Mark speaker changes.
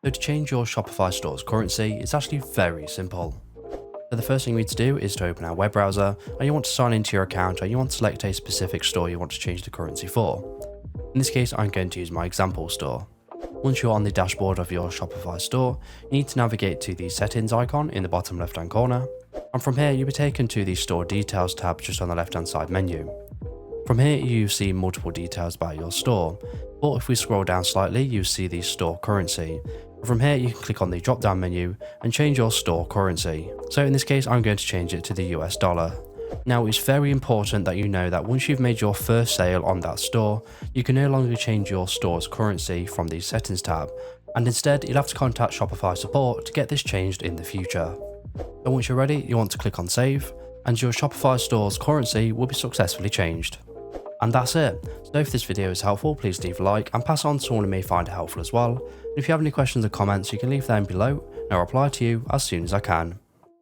Speaker 1: So to change your Shopify store's currency, it's actually very simple. So the first thing you need to do is to open our web browser, and you want to sign into your account, and you want to select a specific store you want to change the currency for. In this case, I'm going to use my example store. Once you're on the dashboard of your Shopify store, you need to navigate to the settings icon in the bottom left hand corner, and from here you'll be taken to the store details tab just on the left hand side menu. From here you see multiple details about your store, but if we scroll down slightly you see the store currency. From here you can click on the drop down menu and change your store currency. So in this case I'm going to change it to the US dollar. Now it's very important that you know that once you've made your first sale on that store, you can no longer change your store's currency from the settings tab, and instead you'll have to contact Shopify support to get this changed in the future. So once you're ready, you want to click on save, and your Shopify store's currency will be successfully changed. And that's it. So if this video is helpful, please leave a like and pass it on to someone who may find it helpful as well. And if you have any questions or comments, you can leave them below and I'll reply to you as soon as I can.